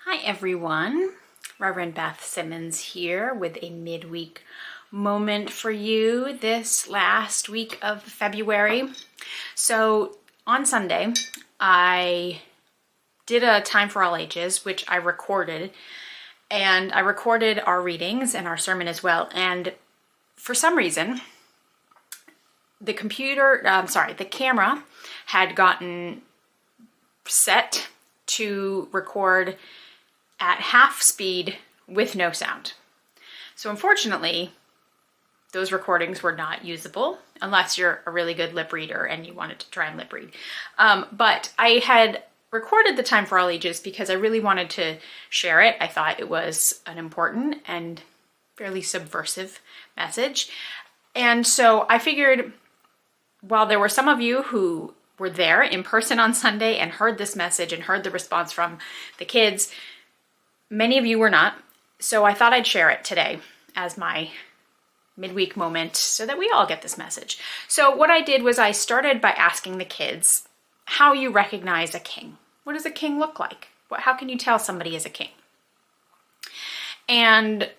Hi everyone, Reverend Beth Simmons here with a midweek moment for you this last week of February. So on Sunday, I did a Time for All Ages, which I recorded, and I recorded our readings and our sermon as well. And for some reason, the camera had gotten set to record at half speed with no sound. So unfortunately, those recordings were not usable unless you're a really good lip reader and you wanted to try and lip read. But I had recorded the Time for All Ages because I really wanted to share it. I thought it was an important and fairly subversive message. And so I figured, while there were some of you who were there in person on Sunday and heard this message and heard the response from the kids, many of you were not, so I thought I'd share it today as my midweek moment so that we all get this message. So what I did was I started by asking the kids how you recognize a king. What does a king look like? How can you tell somebody is a king? And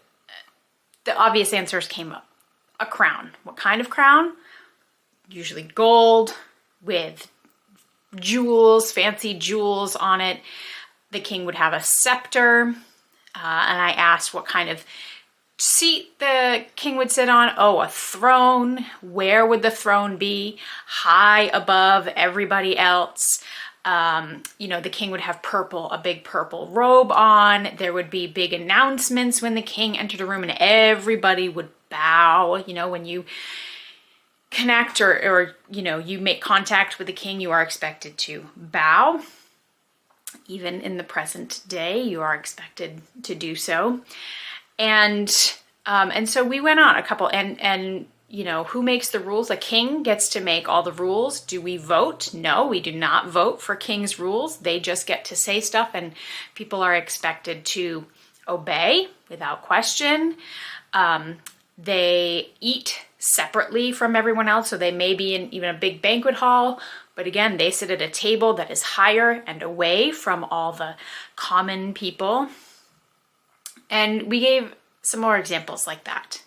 the obvious answers came up. A crown. What kind of crown? Usually gold with jewels, fancy jewels on it. The king would have a scepter, and I asked what kind of seat the king would sit on. Oh, a throne. Where would the throne be? High above everybody else. The king would have purple, a big purple robe on. There would be big announcements when the king entered a room, and everybody would bow. When you connect or you make contact with the king, you are expected to bow. Even in the present day, you are expected to do so. And so we went on a couple, and who makes the rules? A king gets to make all the rules. Do we vote? No, we do not vote for king's rules. They just get to say stuff, and people are expected to obey without question. They eat separately from everyone else, so they may be in even a big banquet hall, but again, they sit at a table that is higher and away from all the common people. And we gave some more examples like that.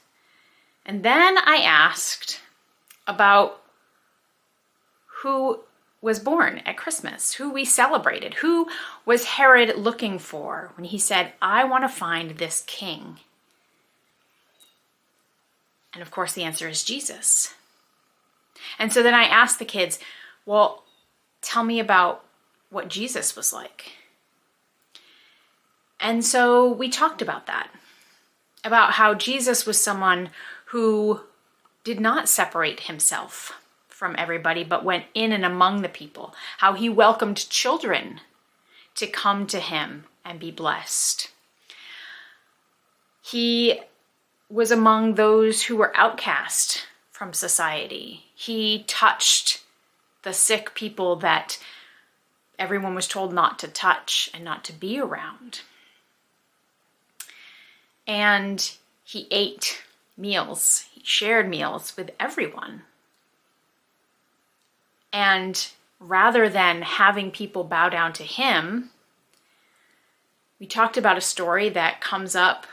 And then I asked about who was born at Christmas, who we celebrated, who was Herod looking for when he said, I want to find this king. And of course, the answer is Jesus. And so then I asked the kids, well, tell me about what Jesus was like. And so we talked about that, about how Jesus was someone who did not separate himself from everybody, but went in and among the people, how he welcomed children to come to him and be blessed. He was among those who were outcast from society. He touched the sick people that everyone was told not to touch and not to be around. And he ate meals. He shared meals with everyone. And rather than having people bow down to him, we talked about a story that comes up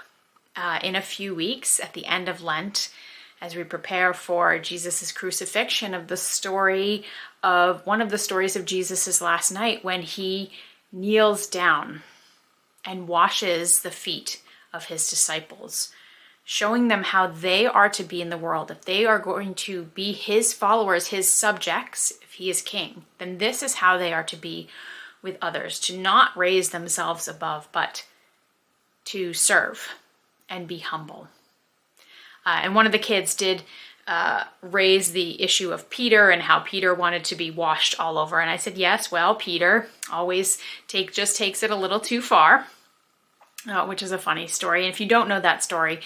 in a few weeks at the end of Lent as we prepare for Jesus' crucifixion, of the story of one of the stories of Jesus' last night when he kneels down and washes the feet of his disciples, showing them how they are to be in the world. If they are going to be his followers, his subjects, if he is king, then this is how they are to be with others, to not raise themselves above, but to serve and be humble. And one of the kids did raise the issue of Peter and how Peter wanted to be washed all over. And I said, yes, well, Peter always just takes it a little too far, which is a funny story. And if you don't know that story,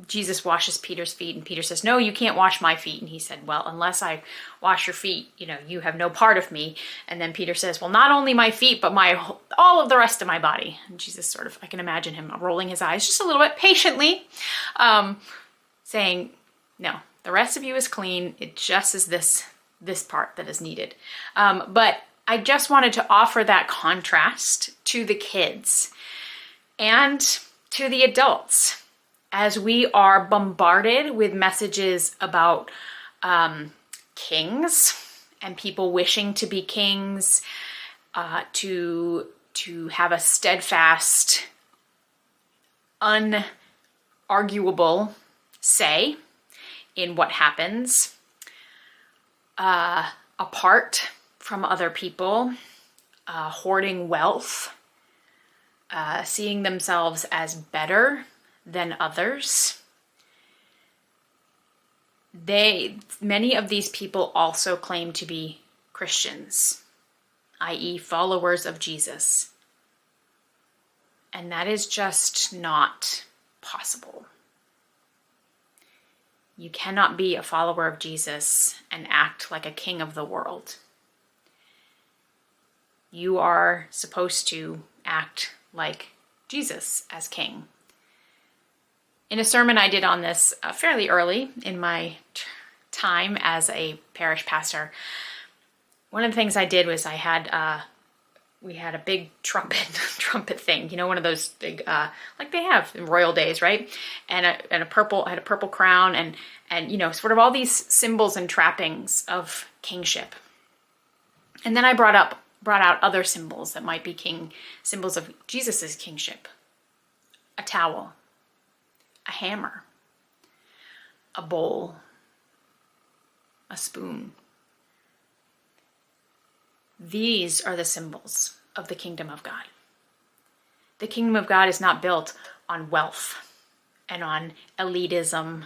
Jesus washes Peter's feet, and Peter says, no, you can't wash my feet. And he said, well, unless I wash your feet, you have no part of me. And then Peter says, well, not only my feet, but all of the rest of my body. And Jesus I can imagine him rolling his eyes just a little bit patiently, saying, no, the rest of you is clean. It just is this part that is needed. But I just wanted to offer that contrast to the kids and to the adults as we are bombarded with messages about kings and people wishing to be kings, to have a steadfast, unarguable say in what happens apart from other people, hoarding wealth, seeing themselves as better than others. Many of these people also claim to be Christians, i.e., followers of Jesus. And that is just not possible. You cannot be a follower of Jesus and act like a king of the world. You are supposed to act like Jesus as king. In a sermon I did on this fairly early in my time as a parish pastor, one of the things I did was we had a big trumpet thing, one of those big, like they have in royal days, right? And I had a purple crown and sort of all these symbols and trappings of kingship. And then I brought out other symbols that might be symbols of Jesus's kingship. A towel, a hammer, a bowl, a spoon. These are the symbols of the kingdom of God. The kingdom of God is not built on wealth and on elitism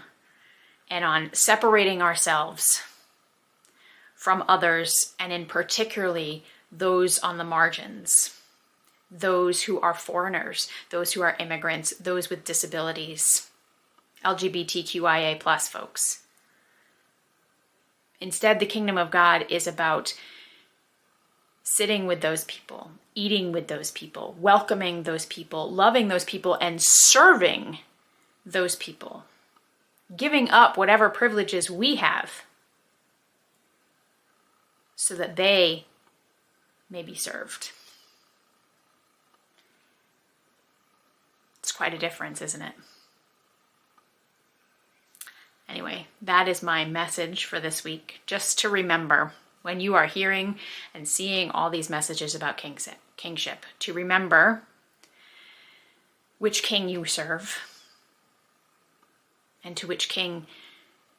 and on separating ourselves from others, and in particularly those on the margins, those who are foreigners, those who are immigrants, those with disabilities, LGBTQIA+ folks. Instead, the kingdom of God is about sitting with those people, eating with those people, welcoming those people, loving those people, and serving those people, giving up whatever privileges we have so that they may be served. It's quite a difference, isn't it? Anyway, that is my message for this week. Just to remember, when you are hearing and seeing all these messages about kingship, to remember which king you serve and to which king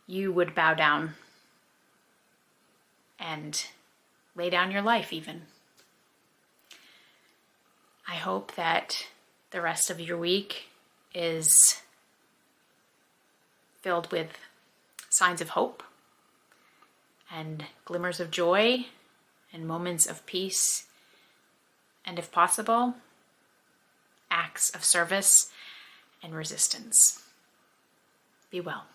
you would bow down and lay down your life even. I hope that the rest of your week is filled with signs of hope and glimmers of joy and moments of peace, and if possible, acts of service and resistance. Be well.